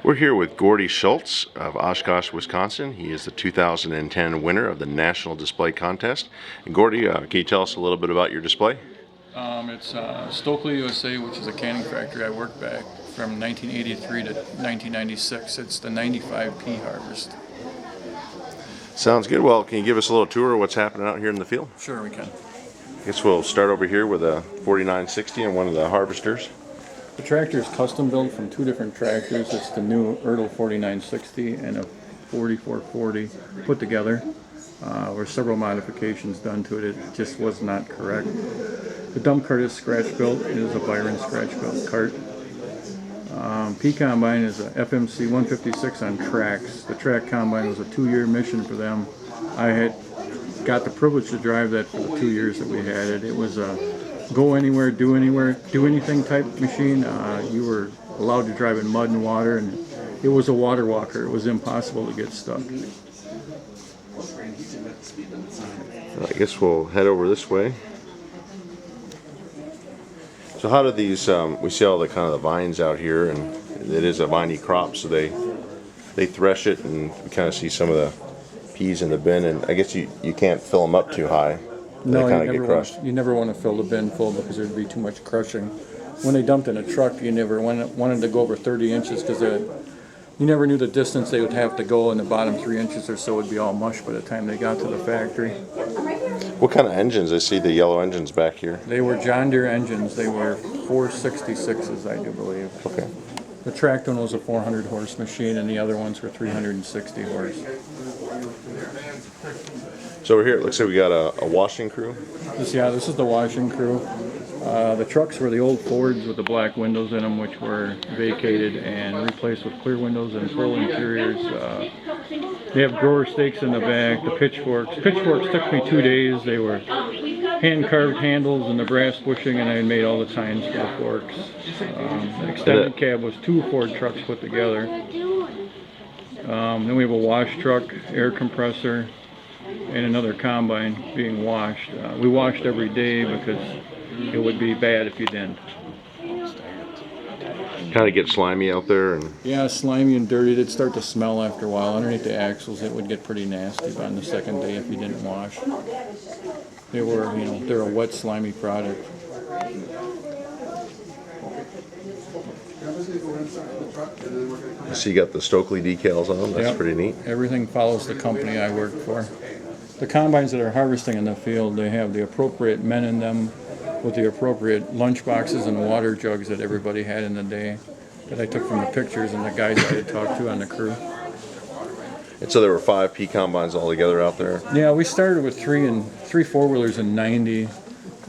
We're here with Gordy Schultz of Oshkosh, Wisconsin. He is the 2010 winner of the National Display Contest. And Gordy, can you tell us a little bit about your display? It's Stokely USA, which is a canning factory I worked back from 1983 to 1996. It's the 95P harvest. Sounds good. Well, can you give us a little tour of what's happening out here in the field? Sure, we can. I guess we'll start over here with a 4960 and one of the harvesters. The tractor is custom built from two different tractors. It's the new Ertl 4960 and a 4440 put together. There were several modifications done to it. It just was not correct. The dump cart is scratch built. It is a Byron scratch built cart. P Combine is a FMC 156 on tracks. The track combine was a 2-year mission for them. I had got the privilege to drive that for the 2 years that we had it. It was a go anywhere, do anything type machine. You were allowed to drive in mud and water, and it was a water walker. It was impossible to get stuck. I guess we'll head over this way. So how do these, we see all the kind of the vines out here, and it is a viney crop, so they thresh it, and we kind of see some of the peas in the bin, and I guess you can't fill them up too high. No, they kind of get crushed. You never want to fill the bin full because there'd be too much crushing. When they dumped in a truck, you never wanted to go over 30 inches because you never knew the distance they would have to go, and the bottom 3 inches or so would be all mush by the time they got to the factory. What kind of engines? I see the yellow engines back here. They were John Deere engines. They were 466s, I do believe. Okay. The tracked one was a 400 horse machine, and the other ones were 360 horse. So over here, it looks like we got a washing crew. This is the washing crew. The trucks were the old Fords with the black windows in them, which were vacated and replaced with clear windows and pearl interiors. They have grower stakes in the back, the pitchforks. Pitchforks took me 2 days. They were hand-carved handles and the brass bushing, and I made all the tines for the forks. The extended cab was 2 Ford trucks put together. Then we have a wash truck, air compressor, and another combine being washed. We washed every day because it would be bad if you didn't. Kind of get slimy out there, and yeah, slimy and dirty. It'd start to smell after a while. Underneath the axles, it would get pretty nasty on the second day if you didn't wash. They were, they're a wet, slimy product. So you got the Stokely decals on them. That's Yep. pretty neat. Everything follows the company I work for. The combines that are harvesting in the field, they have the appropriate men in them with the appropriate lunch boxes and water jugs that everybody had in the day that I took from the pictures and the guys I had talked to on the crew. And so there were 5 P combines altogether out there. Yeah, we started with three four-wheelers in 90,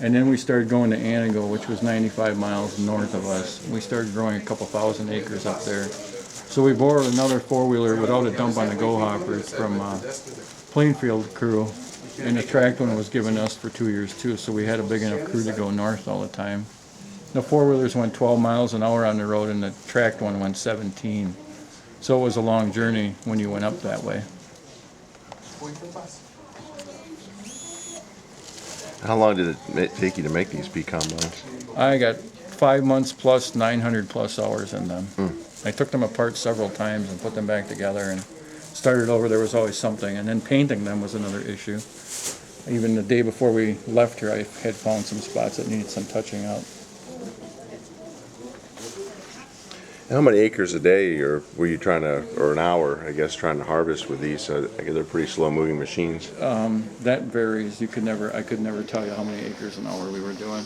and then we started going to Anago, which was 95 miles north of us. We started growing a couple thousand acres up there. So we borrowed another four-wheeler without a dump on the go hoppers from Plainfield crew, and the tracked one was given us for 2 years too, so we had a big enough crew to go north all the time. The four-wheelers went 12 miles an hour on the road, and the tracked one went 17. So it was a long journey when you went up that way. How long did it take you to make these P combines? I got 5 months plus 900 plus hours in them. I took them apart several times and put them back together and started over. There was always something, and then painting them was another issue. Even the day before we left here, I had found some spots that needed some touching up. How many acres a day were you trying to, or an hour, I guess, trying to harvest with these? I guess they're pretty slow-moving machines. That varies. I could never tell you how many acres an hour we were doing.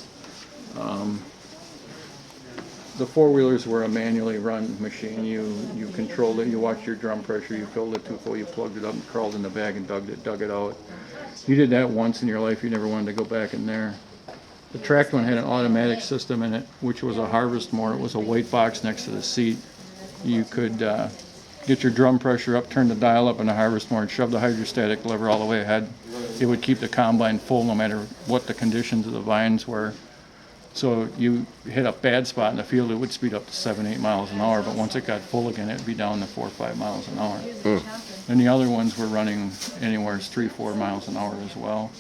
The four-wheelers were a manually run machine. You controlled it. You watched your drum pressure. You filled it too full. You plugged it up and crawled in the bag and dug it out. You did that once in your life. You never wanted to go back in there. The tracked one had an automatic system in it, which was a harvest mower. It was a white box next to the seat. You could get your drum pressure up, turn the dial up on the harvest mower, and shove the hydrostatic lever all the way ahead. It would keep the combine full no matter what the conditions of the vines were. So you hit a bad spot in the field, it would speed up to 7-8 miles an hour, but once it got full again, it'd be down to 4 or 5 miles an hour. And the other ones were running anywhere 3-4 miles an hour as well.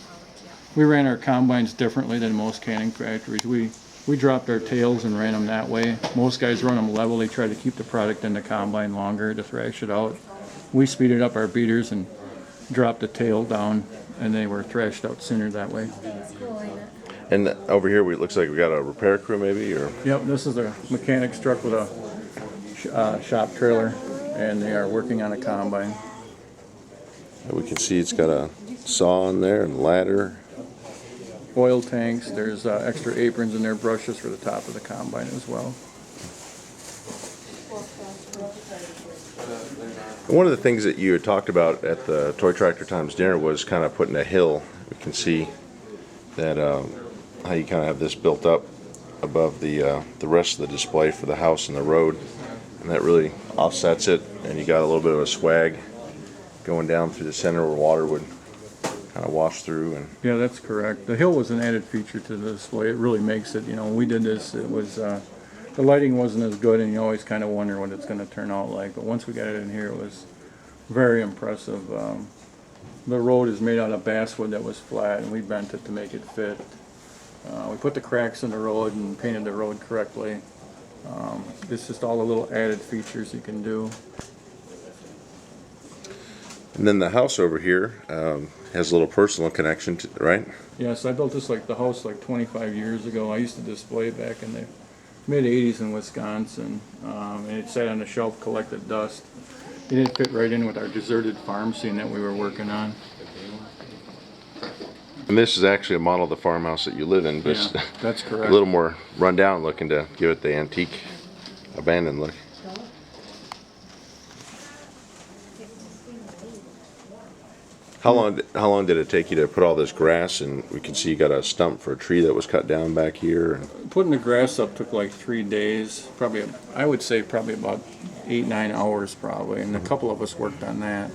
We ran our combines differently than most canning factories. We We dropped our tails and ran them that way. Most guys run them level. They try to keep the product in the combine longer to thrash it out. We speeded up our beaters and dropped the tail down, and they were thrashed out sooner that way. And over here, it looks like we got a repair crew, maybe, or Yep, this is a mechanic's truck with a shop trailer, and they are working on a combine. we can see it's got a saw in there and ladder. Oil tanks, there's extra aprons in there, brushes for the top of the combine as well. One of the things that you had talked about at the Toy Tractor Times dinner was kind of putting a hill. We can see that how you kind of have this built up above the rest of the display for the house and the road, and that really offsets it, and you got a little bit of a swag going down through the center where water would kind of wash through. And Yeah, that's correct. The hill was an added feature to the display. It really makes it, when we did this, it was, the lighting wasn't as good, and you always kind of wonder what it's going to turn out like. But once we got it in here, it was very impressive. The road is made out of basswood that was flat, and we bent it to make it fit. We put the cracks in the road and painted the road correctly. It's just all the little added features you can do. And then the house over here has a little personal connection to, right? Yes, I built this the house 25 years ago. I used to display back in the mid-'80s in Wisconsin, and it sat on a shelf, collected dust. It didn't fit right in with our deserted farm scene that we were working on. And this is actually a model of the farmhouse that you live in, but Yeah, that's correct. a little more run down looking to give it the antique, abandoned look. How long did it take you to put all this grass? And we can see you got a stump for a tree that was cut down back here. And Putting the grass up took 3 days. Probably, I would say probably about 8-9 hours probably, and a couple of us worked on that.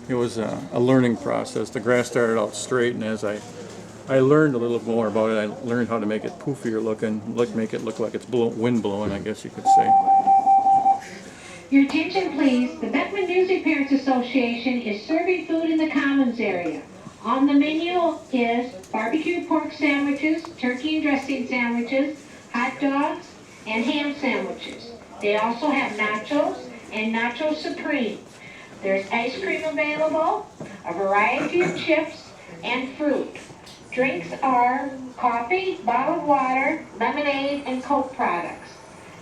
It was a learning process. The grass started out straight, and as I learned a little more about it, I learned how to make it poofier looking, make it look like it's wind blowing, I guess you could say. Your attention please, the Beckman Music Parents Association is serving food in the Commons area. On the menu is barbecue pork sandwiches, turkey and dressing sandwiches, hot dogs, and ham sandwiches. They also have nachos and nacho supreme. There's ice cream available, a variety of chips, and fruit. Drinks are coffee, bottled water, lemonade, and Coke products.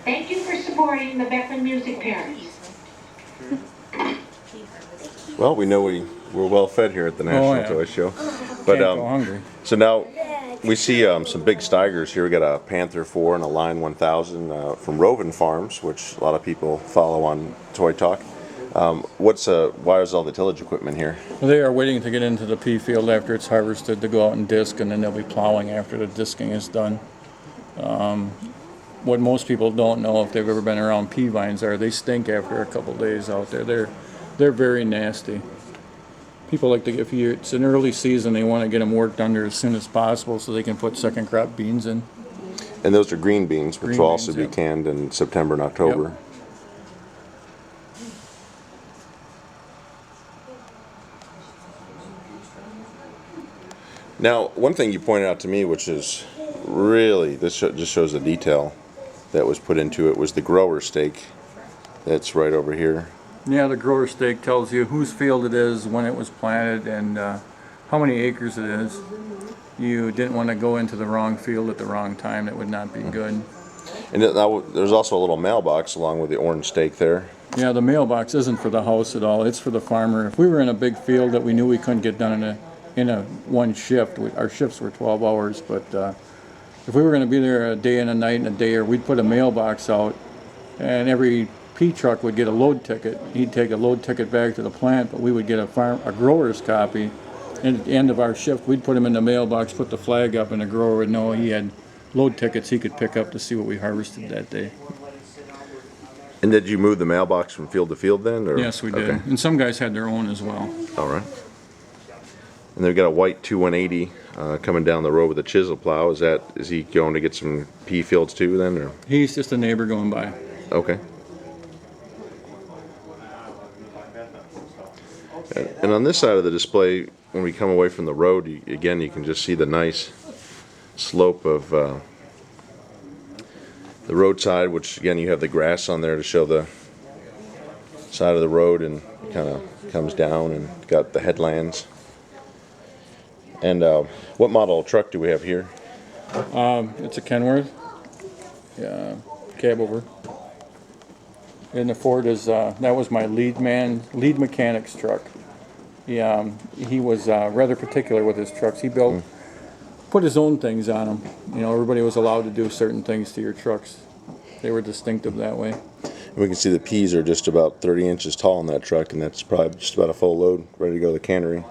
Thank you for supporting the Beckman Music Parents. well, we know we're well fed here at the National yeah. Toy Show. Can't But go hungry. so now we see some big Steigers here. We got a Panther 4 and a Line 1000 from Rovin Farms, which a lot of people follow on Toy Talk. Why is all the tillage equipment here? They are waiting to get into the pea field after it's harvested to go out and disc, and then they'll be plowing after the disking is done. What most people don't know, if they've ever been around pea vines, they stink after a couple days out there. They're very nasty. People like to, if it's an early season, they want to get them worked under as soon as possible so they can put second crop beans in. And those are green beans, which Green will also beans, be yep. canned in September and October. Yep. Now, one thing you pointed out to me, which is really, just shows the detail that was put into it, was the grower stake that's right over here. Yeah, the grower stake tells you whose field it is, when it was planted, and how many acres it is. You didn't want to go into the wrong field at the wrong time. That would not be good. And there's also a little mailbox along with the orange stake there. Yeah, the mailbox isn't for the house at all. It's for the farmer. If we were in a big field that we knew we couldn't get done in a one shift, our shifts were 12 hours, but if we were going to be there a day and a night and a day, or we'd put a mailbox out, and every pea truck would get a load ticket. He'd take a load ticket back to the plant, but we would get a grower's copy. And at the end of our shift, we'd put him in the mailbox, put the flag up, and the grower would know he had load tickets he could pick up to see what we harvested that day. And did you move the mailbox from field to field then? Or? Yes, we did. Okay. And some guys had their own as well. All right. And they've got a white 2180 coming down the road with a chisel plow. Is he going to get some pea fields too then? Or? He's just a neighbor going by. Okay. And on this side of the display, when we come away from the road, again, you can just see the nice slope of the roadside, which again you have the grass on there to show the side of the road, and kind of comes down and got the headlands. And what model truck do we have here? It's a Kenworth. Yeah, cab over. And the Ford is that was my lead mechanic's truck. He was rather particular with his trucks. He put his own things on them. You know, everybody was allowed to do certain things to your trucks. They were distinctive that way. And we can see the P's are just about 30 inches tall on that truck, and that's probably just about a full load, ready to go to the cannery.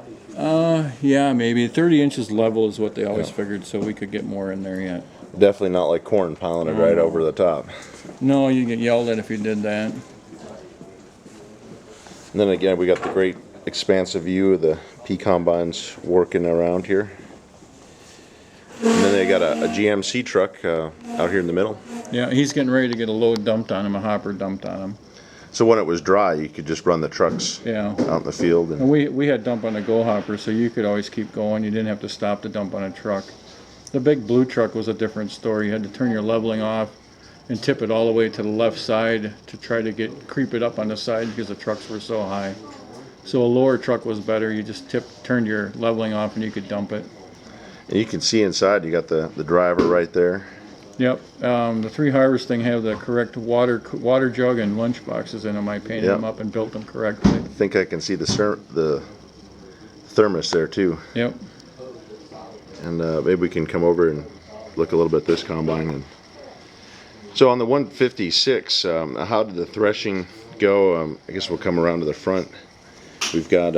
Yeah, maybe 30 inches level is what they always figured, so we could get more in there yet. Definitely not like corn piling it right over the top. No, you get yelled at if you did that. And then again, we got the great expansive view of the pea combines working around here. And then they got a GMC truck out here in the middle. Yeah, he's getting ready to get a load dumped on him, a hopper dumped on him. So when it was dry, you could just run the trucks out in the field. And we had dump on a go hopper, so you could always keep going. You didn't have to stop to dump on a truck. The big blue truck was a different story. You had to turn your leveling off and tip it all the way to the left side to try to creep it up on the side because the trucks were so high. So a lower truck was better. You just turned your leveling off and you could dump it. And you can see inside, you got the driver right there. Yep. The 3 harvesting have the correct water jug and lunch boxes in them. I painted them up and built them correctly. I think I can see the thermos there too. Yep. And maybe we can come over and look a little bit at this combine. And so on the 156, how did the threshing go? I guess we'll come around to the front. We've got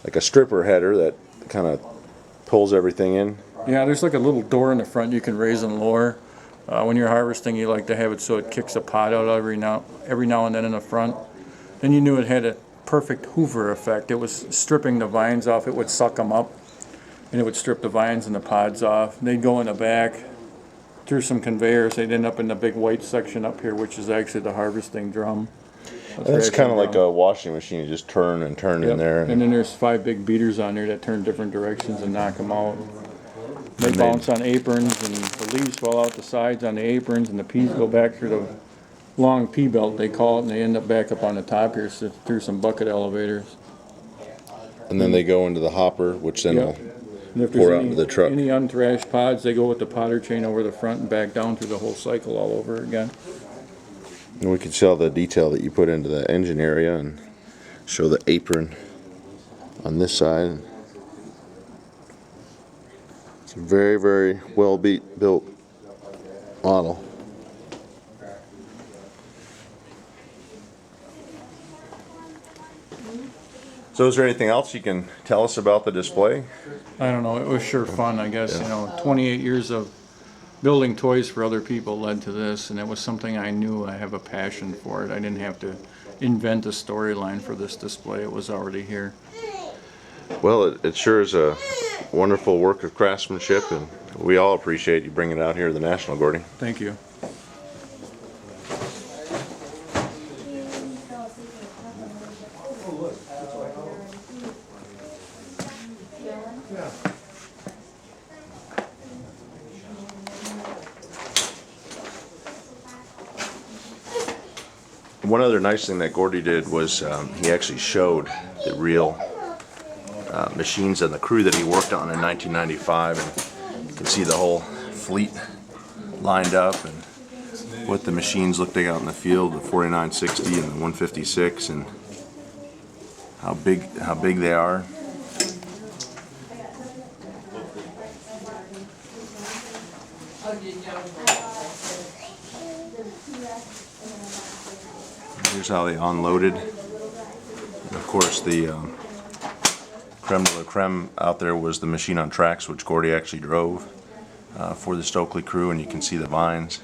like a stripper header that kind of pulls everything in. Yeah, there's like a little door in the front you can raise and lower. When you're harvesting, you like to have it so it kicks a pod out every now and then in the front. Then you knew it had a perfect Hoover effect. It was stripping the vines off. It would suck them up, and it would strip the vines and the pods off. They'd go in the back through some conveyors. They'd end up in the big white section up here, which is actually the harvesting drum. It's kind of like a washing machine. You just turn and turn in there. And then there's 5 big beaters on there that turn different directions and knock them out. They bounce on aprons, and the leaves fall out the sides on the aprons, and the peas go back through the long pea belt, they call it, and they end up back up on the top here through some bucket elevators. And then they go into the hopper, which then will And if pour there's out into the truck. any unthrashed pods, they go with the potter chain over the front and back down through the whole cycle all over again. And we can show the detail that you put into the engine area and show the apron on this side. It's a very, very well built model. So is there anything else you can tell us about the display? I don't know, it was sure fun, I guess. You know, 28 years of building toys for other people led to this, and it was something I knew. I have a passion for it. I didn't have to invent a storyline for this display. It was already here. Well, it sure is a wonderful work of craftsmanship, and we all appreciate you bringing it out here to the National, Gordy. Thank you. One other nice thing that Gordy did was he actually showed the real machines and the crew that he worked on in 1995, and you can see the whole fleet lined up and what the machines looked like out in the field, the 4960 and the 156, and how big they are. Here's how they unloaded. And of course, the creme de la creme out there was the machine on tracks, which Gordy actually drove for the Stokely crew, and you can see the vines.